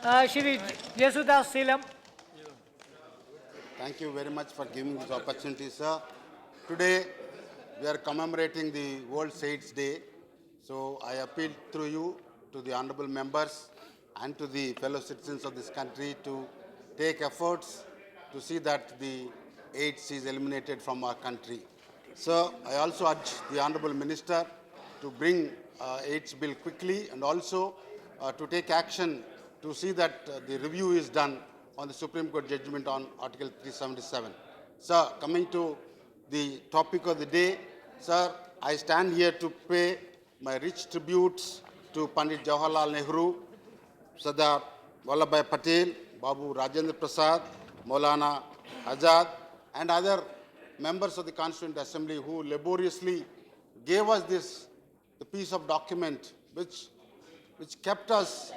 Shri Jesudasu Seelam. Thank you very much for giving this opportunity, sir. Today, we are commemorating the World AIDS Day. So, I appeal through you to the honorable members and to the fellow citizens of this country to take efforts to see that the AIDS is eliminated from our country. So, I also urge the honorable minister to bring AIDS bill quickly and also to take action to see that the review is done on the Supreme Court judgment on Article 377. Sir, coming to the topic of the day, sir, I stand here to pay my rich tributes to Pandit Jawaharlal Nehru, Sardar Vallabhbhai Patel, Babu Rajendra Prasad, Maulana Azad, and other members of the Constituent Assembly who laboriously gave us this the piece of document which kept us,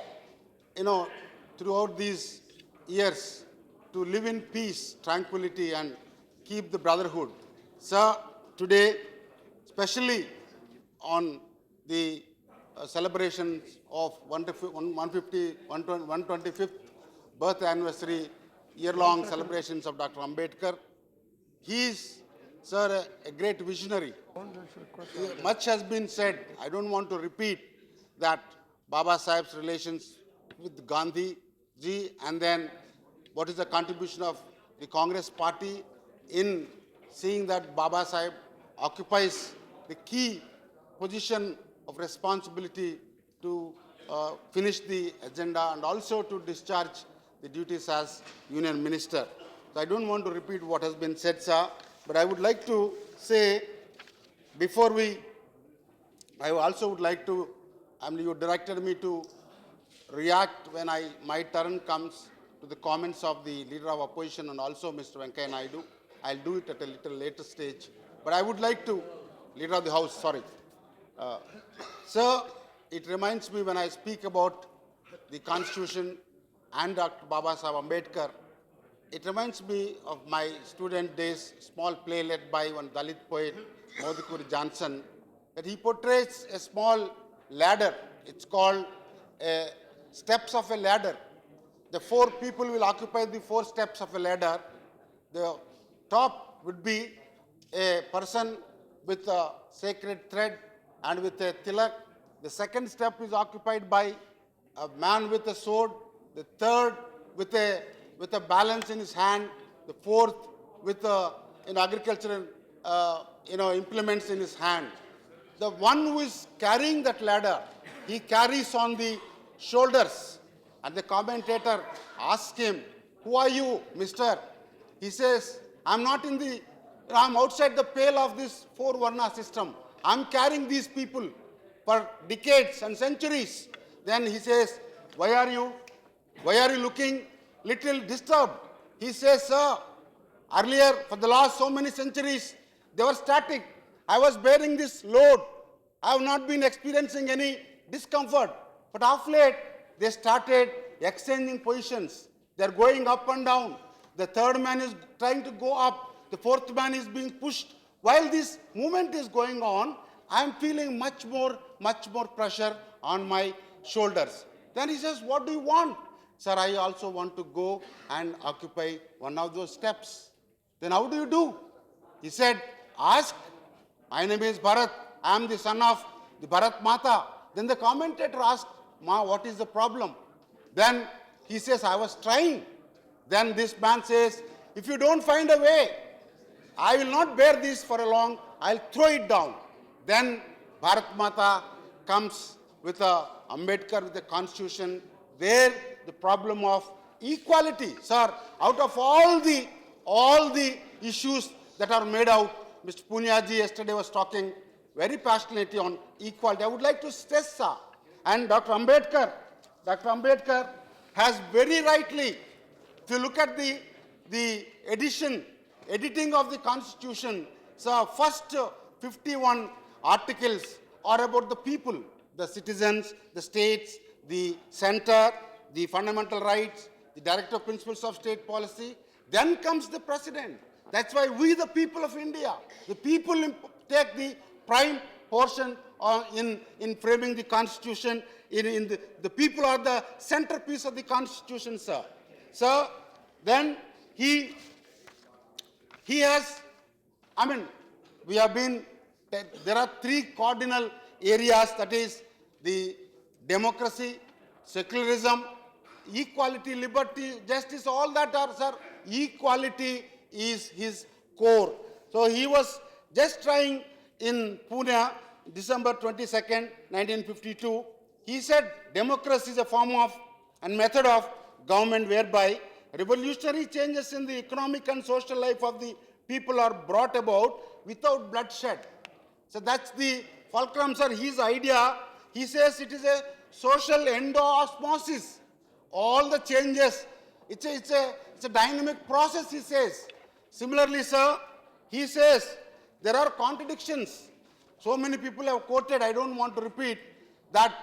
throughout these years to live in peace, tranquility, and keep the brotherhood. Sir, today, especially on the celebrations of 125th birth anniversary, year-long celebrations of Dr. Ambedkar, he is, sir, a great visionary. Much has been said. I don't want to repeat that Baba Sahib's relations with Gandhi ji, and then what is the contribution of the Congress party in seeing that Baba Sahib occupies the key position of responsibility to finish the agenda and also to discharge the duties as Union Minister. So I don't want to repeat what has been said, sir, but I would like to say, I also would like to, you directed me to react when my turn comes to the comments of the Leader of Opposition and also Mr. Venkaiah Naidu. I'll do it at a little later stage. But I would like to, Leader of the House, sorry. Sir, it reminds me when I speak about the Constitution and Dr. Baba Sahib Ambedkar, it reminds me of my student days, small play led by one Dalit poet, Modhukuri Johnson, that he portrays a small ladder. It's called steps of a ladder. The four people will occupy the four steps of a ladder. The top would be a person with a sacred thread and with a tilak. The second step is occupied by a man with a sword. The third with a balance in his hand. The fourth with agricultural implements in his hand. The one who is carrying that ladder, he carries on the shoulders. And the commentator asks him, "Who are you, mister?" He says, I'm outside the pale of this four Varna system. I'm carrying these people for decades and centuries. Then he says, why are you looking little disturbed? He says, sir, earlier for the last so many centuries, they were static. I was bearing this load. I have not been experiencing any discomfort. But of late, they started exchanging positions. They're going up and down. The third man is trying to go up. The fourth man is being pushed. While this movement is going on, I'm feeling much more pressure on my shoulders. Then he says, what do you want? Sir, I also want to go and occupy one of those steps. Then how do you do? He said, ask. My name is Bharat. I am the son of the Bharat Mata. Then the commentator asked, Ma, what is the problem? Then he says, I was trying. Then this man says, if you don't find a way, I will not bear this for a long, I'll throw it down. Then Bharat Mata comes with Ambedkar, with the constitution, where the problem of equality, sir, out of all the issues that are made out, Mr. Punyaji yesterday was talking very passionately on equality. I would like to stress, sir, and Dr. Ambedkar has very rightly, if you look at the editing of the Constitution, so first 51 articles are about the people, the citizens, the states, the center, the fundamental rights, the directive principles of state policy. Then comes the president. That's why we, the people of India, the people take the prime portion in framing the Constitution, the people are the centerpiece of the Constitution, sir. Sir, then he has, I mean, we have been, there are three cardinal areas, that is the democracy, secularism, equality, liberty, justice, all that are, sir, equality is his core. So he was just trying in Pune, December 22nd, 1952, he said democracy is a form of and method of government whereby revolutionary changes in the economic and social life of the people are brought about without bloodshed. So that's the fulcrum, sir. His idea, he says it is a social endosmosis. All the changes, it's a dynamic process, he says. Similarly, sir, he says there are contradictions. So many people have quoted, I don't want to repeat, that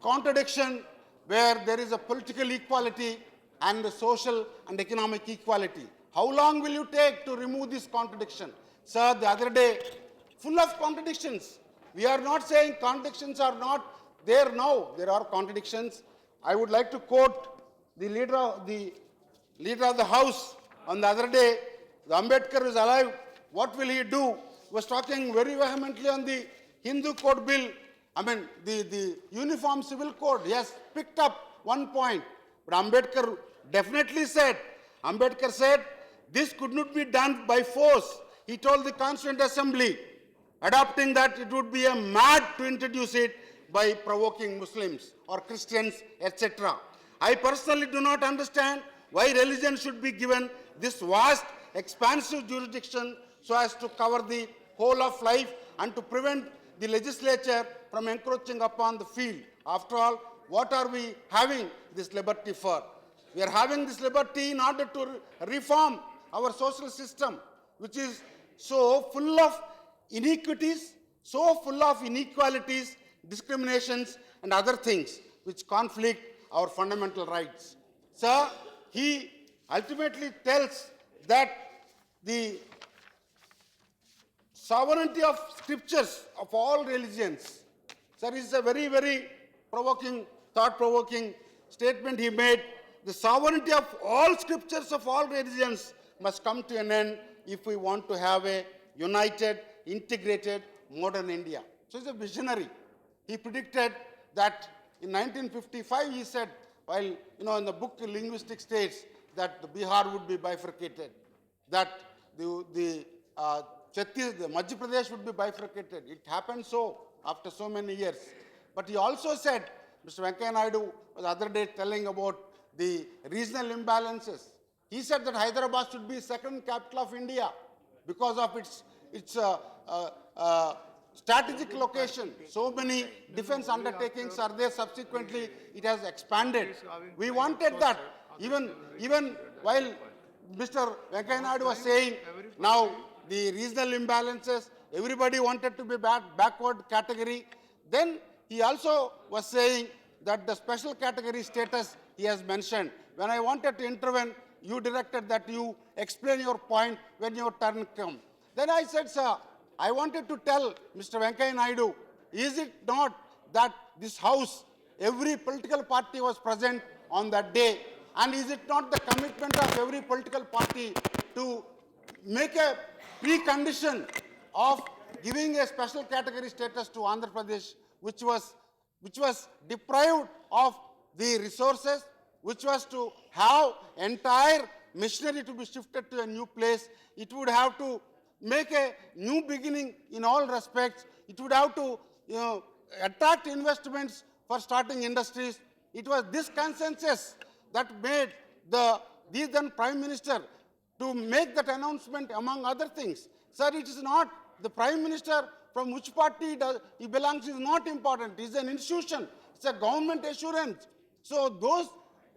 contradiction where there is a political equality and a social and economic equality. How long will you take to remove this contradiction? Sir, the other day, full of contradictions. We are not saying contradictions are not there now. There are contradictions. I would like to quote the leader of the House on the other day. The Ambedkar is alive. What will he do? He was talking very vehemently on the Hindu Code Bill. I mean, the Uniform Civil Code. He has picked up one point. But Ambedkar definitely said, this could not be done by force. He told the Constituent Assembly, adopting that it would be a mad to introduce it by provoking Muslims or Christians, etc. I personally do not understand why religion should be given this vast, expansive jurisdiction so as to cover the whole of life and to prevent the legislature from encroaching upon the field. After all, what are we having this liberty for? We are having this liberty in order to reform our social system, which is so full of iniquities, so full of inequalities, discriminations, and other things which conflict our fundamental rights. Sir, he ultimately tells that the sovereignty of scriptures of all religions. Sir, is a very, very provoking, thought-provoking statement he made. The sovereignty of all scriptures of all religions must come to an end if we want to have a united, integrated, modern India. So he's a visionary. He predicted that in 1955, he said, while in the book Linguistic States, that the Bihar would be bifurcated, that the Madhya Pradesh would be bifurcated. It happened so after so many years. But he also said, Mr. Venkaiah Naidu was the other day telling about the regional imbalances. He said that Hyderabad should be second capital of India because of its strategic location. So many defense undertakings are there. Subsequently, it has expanded. We wanted that. Even while Mr. Venkaiah Naidu was saying now the regional imbalances, everybody wanted to be backward category. Then he also was saying that the special category status he has mentioned. When I wanted to intervene, you directed that you explain your point when your turn comes. Then I said, sir, I wanted to tell Mr. Venkaiah Naidu, is it not that this House, every political party was present on that day, and is it not the commitment of every political party to make a precondition of giving a special category status to Andhra Pradesh, which was deprived of the resources, which was to have entire machinery to be shifted to a new place. It would have to make a new beginning in all respects. It would have to attract investments for starting industries. It was this consensus that made the then Prime Minister to make that announcement, among other things. Sir, it is not the Prime Minister from which party he belongs is not important. It is an institution. It's a government assurance. So those,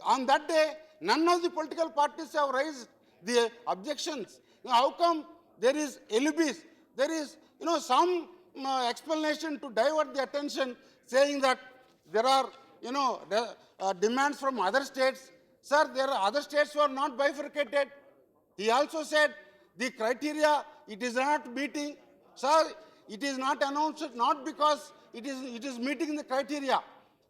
on that day, none of the political parties have raised the objections. How come there is alibis? There is, some explanation to divert the attention, saying that there are, demands from other states. Sir, there are other states who are not bifurcated. He also said the criteria, it is not meeting. Sir, it is not announced, not because it is meeting the criteria,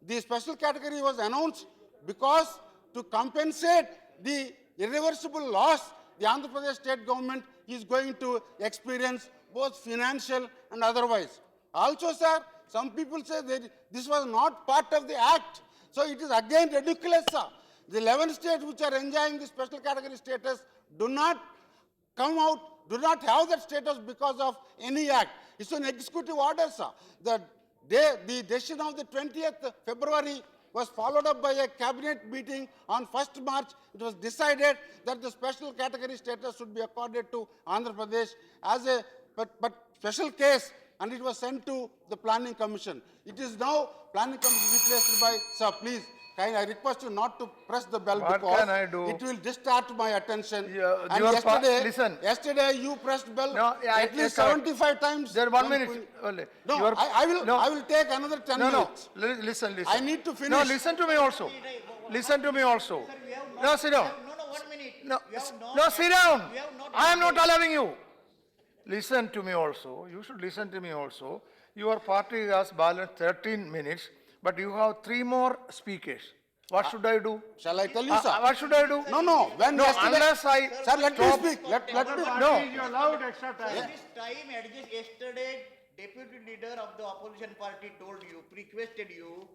the special category was announced because to compensate the irreversible loss the Andhra Pradesh state government is going to experience, both financial and otherwise. Also, sir, some people say that this was not part of the act. So it is again ridiculous, sir. The 11 states which are enjoying the special category status do not come out, do not have that status because of any act. It's an executive order, sir. The decision of the 20th February was followed up by a cabinet meeting on 1st March. It was decided that the special category status should be accorded to Andhra Pradesh as a but special case, and it was sent to the Planning Commission. It is now Planning Commission replaced by, sir, please, I request you not to press the bell What because can I do? it will distort my attention. Yeah, and listen. yesterday you pressed bell No, yeah, at least 75 times. There 1 minute only. No, I will take another 10 minutes. No, listen. I need to finish. No, listen to me also. Listen to me also. No, sit down. No, 1 minute. No, sit down. We have not I am not allowing you. Listen to me also. You should listen to me also. Your party has balanced 13 minutes, but you have 3 more speakers. What should I do? Shall I tell you, sir? What should I do? No. When No, yesterday, unless I sir, let me stop- speak. Let me. No. You allowed extra time. This time adjust yesterday, deputy leader of the opposition party told you, requested you,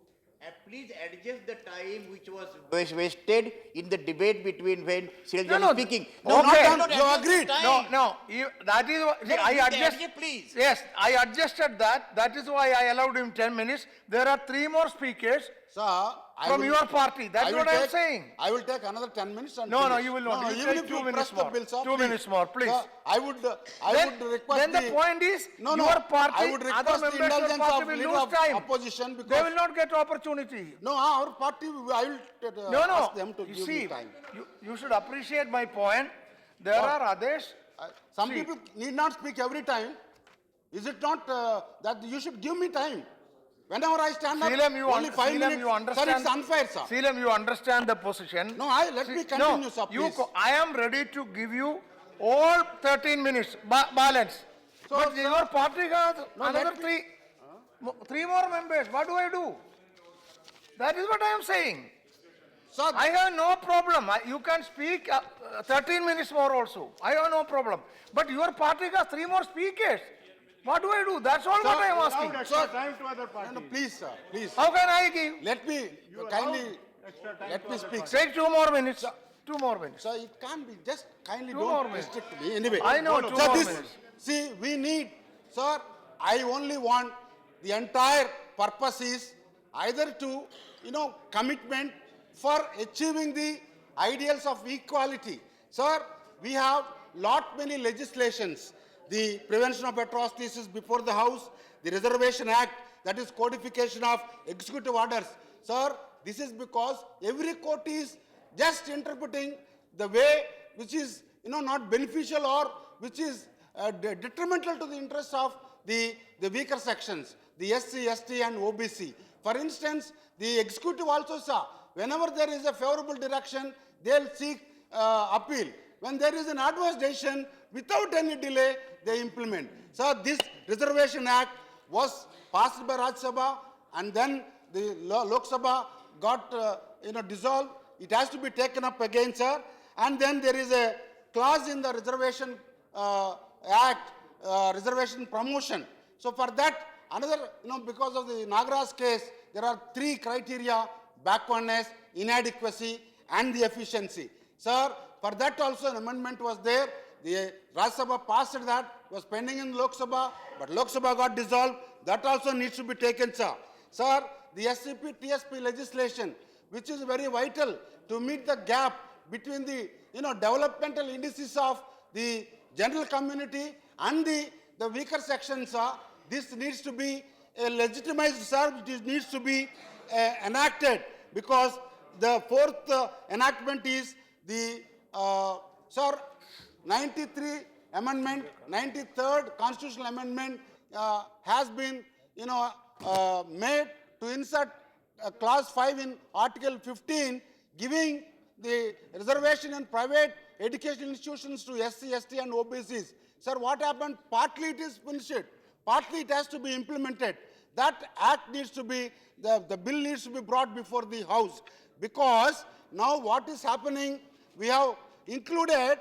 please adjust the time which was wasted in the debate between when Seelam No, is speaking. okay. You agreed. No. That is what, see, I adjust. Please. Yes, I adjusted that. That is why I allowed him 10 minutes. There are 3 more speakers Sir, from your party. That's what I am saying. I will take another 10 minutes and No, finish. you will not. You even take if 2 you minutes press the more. bill, sir, 2 minutes more, please. Sir, I would request Then the point is, No, your party, I would other request the members of your indulgence party of will leader lose of time. opposition because They will not get opportunity. No, our party, I will ask them to You give see, me time. you should appreciate my point. There are others. Some See. people need not speak every time. Is it not that you should give me time? Whenever I stand up, Seelam, only 5 Seelam, minutes. you understand. Sir, it's unfair, sir. Seelam, you understand the position. No, let me continue, sir, please. I am ready to give you all 13 minutes balance. So, But sir, your party has another let me- 3 more members. What do I do? That is what I am saying. Sir, I have no problem. You can speak 13 minutes more also. I have no problem. But your party has 3 more speakers. What do I do? That's all what I am Allowed asking. extra time to other no, parties. please, sir, please. How can I give? Let me kindly, Extra time let to me other speak, parties. sir. Take 2 more minutes. 2 more minutes. Sir, it can't be, just kindly 2 more don't minutes. restrict me. Anyway. I know, 2 Sir, more this, minutes. see, we need, sir, I only want the entire purpose is either to, commitment for achieving the ideals of equality. Sir, we have many legislations. The Prevention of Atrocities is before the House, the Reservation Act, that is codification of executive orders. Sir, this is because every court is just interpreting the way which is, not beneficial or which is detrimental to the interests of the weaker sections, the SC, ST and OBC. For instance, the executive also, sir, whenever there is a favorable direction, they'll seek appeal. When there is an adverse decision, without any delay, they implement. So this Reservation Act was passed by Rajya Sabha and then the Lok Sabha got dissolved. It has to be taken up again, sir. And then there is a clause in the Reservation Act, reservation promotion. So for that, another, because of the Nagaraj case, there are 3 criteria: backwardness, inadequacy, and the efficiency. Sir, for that also an amendment was there. The Rajya Sabha passed that, was pending in Lok Sabha, but Lok Sabha got dissolved. That also needs to be taken, sir. Sir, the SCP, TSP legislation, which is very vital to meet the gap between the, developmental indices of the general community and the weaker sections, sir. This needs to be legitimized, sir. It needs to be enacted because the 4th enactment is the, sir, 93 amendment, 93rd constitutional amendment has been, made to insert clause 5 in Article 15, giving the reservation in private educational institutions to SC, ST and OBCs. Sir, what happened? Partly it is finished, partly it has to be implemented. that act needs to be, the bill needs to be brought before the House. Because now what is happening, we have included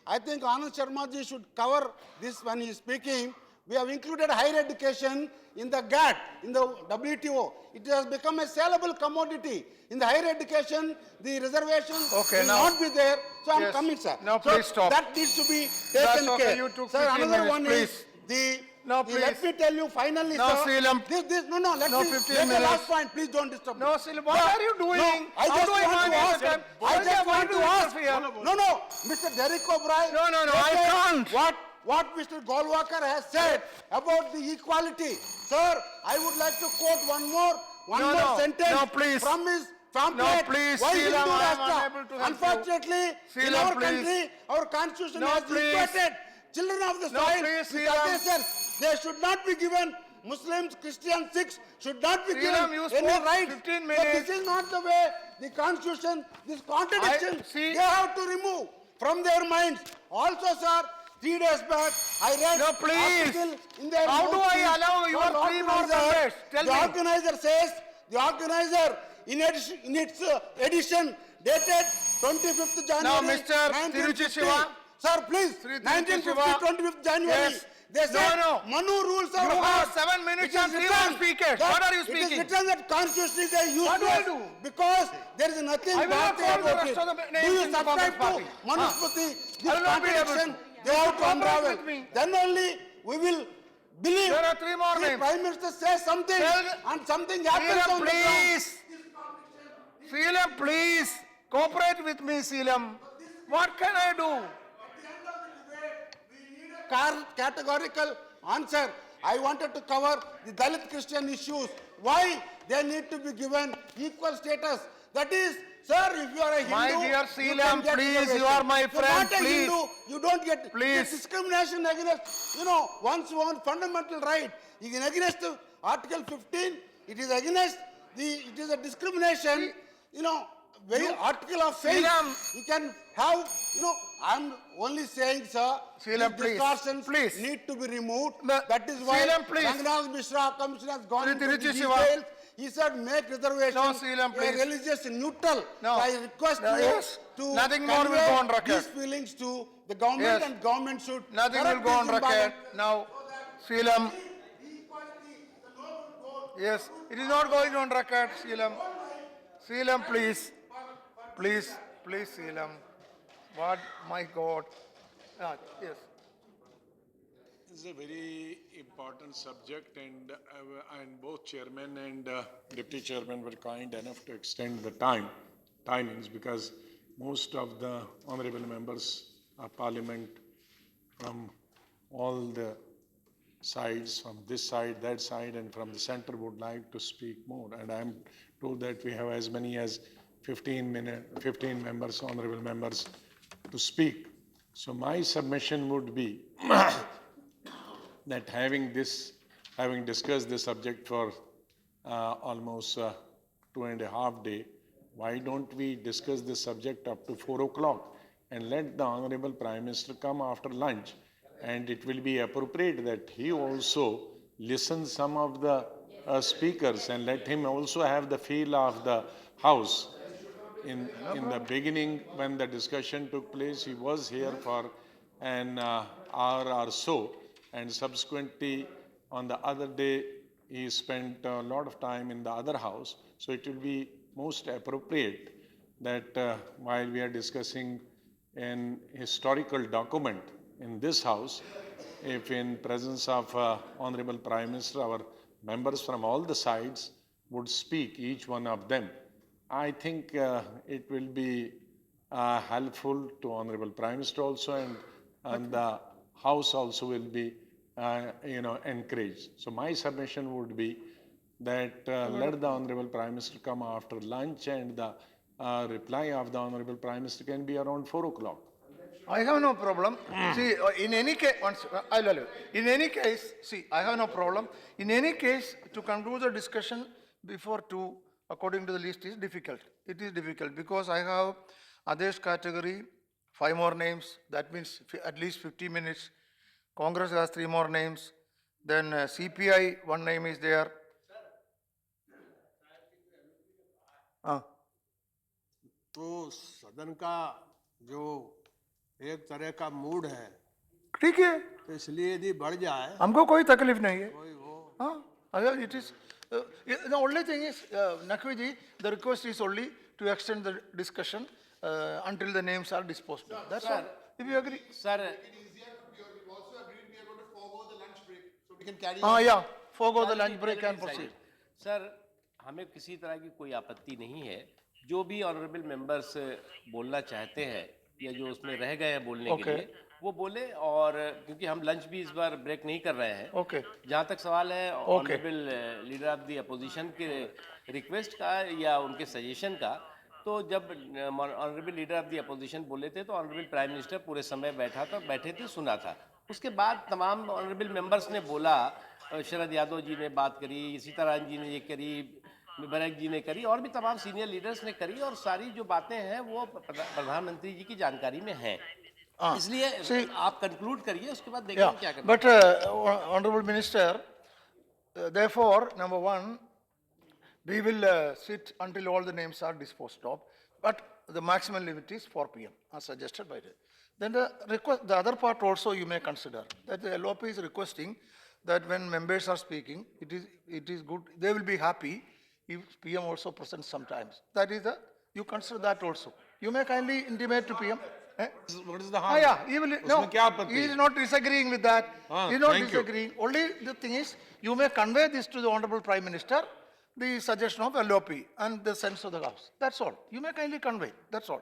I think Anand Sharma ji should cover this when he is speaking. We have included higher education in the GATT, in the WTO. It has become a saleable commodity. In the higher education, the reservation will not be there. So I am coming, sir. Now So please stop. that needs to be taken okay, care. you took Sir, 15 another minutes, one please. is No, let please. me tell you finally, No, sir. Seelam. Let No, me 15 make the minutes. last point. Please don't disturb me. No, Seelam, what are you doing? No, I How just do I want to manage ask. the time? I just want to ask. interfere? No, Mr. Derek O'Brien. No, I said can't. What Mr. Golwalkar has said about the equality. Sir, I would like to quote one more sentence no, please. from his pamphlet. please, Why Seelam, Hindu I am Rashtra? unable to help you. Unfortunately, in Seelam, our please. country, our constitution No, has please. equated children of the No, soil please, with Seelam. others. They should not be given. Muslims, Christians, Sikhs should not be Seelam, you given any spoke rights. 15 So minutes. this is not the way the constitution, this contradiction, see- they have to remove from their minds. Also, sir, 3 days back, I read No, please. article in their How do I newspaper allow your from 3 more organizer. members? Tell The me. organizer says, the organizer in its edition dated 25th January Mr. 1950. Tiruchi Shiva. Sir, please, Tiruchi 1950, Shiva. 25th January. Yes. They said, No. Manu rules are You hard. have 7 minutes It is and 3 written more speakers. that- What are you It speaking? is written that constitution is a useless. What do I do? Because there is nothing I will not Bharatiya call the about rest it. of the Do names you in the subscribe to Congress party? Manusmriti? I This will not be able to. contradiction, they have to Cooperate unravel. with me. Then only we will believe. There are 3 more The names. Prime Minister says something and something happens Seelam, on the ground. please. Seelam, please. Cooperate with me, Seelam. What can I do? Categorical answer. I wanted to cover the Dalit Christian issues. Why they need to be given equal status. That is, sir, if you are a Hindu, My dear you Seelam, can get please, reservation. you are my If you're friend, not a please. Hindu, you don't get Please. the discrimination against, one's own fundamental right. It is against Article 15. It is against it is a discrimination, very article of faith. Seelam. You can have, I'm only saying, sir, Seelam, these please, distortions please. need to be removed. No, That is why Seelam, please. Ranganath Mishra Commission has gone Sri into the Tiruchi Shiva. details. He said make reservation No, Seelam, a please. religious neutral. No. I request No, you yes. to Nothing more will convey go on record. these feelings to the government, Yes. and government should Nothing will correct go on this record. imbalance. Now, Seelam. Yes, it is not going on record, Seelam. Seelam, please. Please, Seelam. What, my God. Yes. This is a very important subject, and both chairman and deputy chairman were kind enough to extend the timings, because most of the honorable members of parliament from all the sides, from this side, that side, and from the center would like to speak more. And I am told that we have as many as 15 members, honorable members, to speak. So my submission would be that having discussed this subject for almost 2.5 days, why don't we discuss this subject up to 4 o'clock and let the Honorable Prime Minister come after lunch, and it will be appropriate that he also listens some of the speakers and let him also have the feel of the House. In the beginning, when the discussion took place, he was here for an hour or so, and subsequently on the other day he spent a lot of time in the other house. So it will be most appropriate that while we are discussing an historical document in this house, if in presence of Honorable Prime Minister, our members from all the sides would speak, each one of them, I think it will be helpful to Honorable Prime Minister also, and the House also will be encouraged. So my submission would be that let the Honorable Prime Minister come after lunch, and the reply of the Honorable Prime Minister can be around 4 o'clock. I have no problem. See, in any case, I'll tell you. In any case, see, I have no problem. In any case, to conclude the discussion before 2, according to the list, is difficult. It is difficult because I have others category, 5 more names. That means at least 50 minutes. Congress has 3 more names. Then CPI, one name is there. तो सदन का जो एक तरह का mood है, ठीक है, तो इसलिए यदि बढ़ जाए हमको कोई तकलीफ नहीं है. कोई वो हाँ, it is, the only thing is, Naqvi ji, the request is only to extend the discussion until the names are disposed of. That's all. If you agree. Sir Yeah, forego the lunch break and proceed. Sir हमें किसी तरह की कोई आपत्ति नहीं है. जो भी ऑनरेबल मेंबर्स बोलना चाहते हैं या जो उसमें रह गए हैं बोलने के लिए वो बोले, और क्योंकि हम लंच भी इस बार ब्रेक नहीं कर रहे हैं. Okay. जहाँ तक सवाल है honourable leader of the opposition के रिक्वेस्ट का या उनके सजेशन का, तो जब honourable leader of the opposition बोले थे तो ऑनरेबल प्राइम मिनिस्टर पूरे समय बैठे थे, सुना था. उसके बाद तमाम ऑनरेबल मेंबर्स ने बोला, शरद यादव जी ने बात करी, सीताराम जी ने ये करी, बरैक जी ने करी, और भी तमाम सीनियर लीडर्स ने करी, और सारी जो बातें हैं वो प्रधानमंत्री जी की जानकारी में हैं. इसलिए आप कंक्लूड करिए, उसके बाद देखिए क्या करना. But Honorable Minister, therefore, number one, we will sit until all the names are disposed of, but the maximum limit is 4 p.m. as suggested by the. Then the other part also you may consider, that the LOP is requesting that when members are speaking, it is good, they will be happy if PM also presents sometimes. That is you consider that also. You may kindly intimate to PM. What is the harm? Yeah, he will, no, उसमें क्या आपत्ति he है? is not disagreeing with that. He is not thank you. disagreeing. Only the thing is, you may convey this to the Honorable Prime Minister, the suggestion of LOP and the sense of the House. That's all. You may kindly convey, that's all.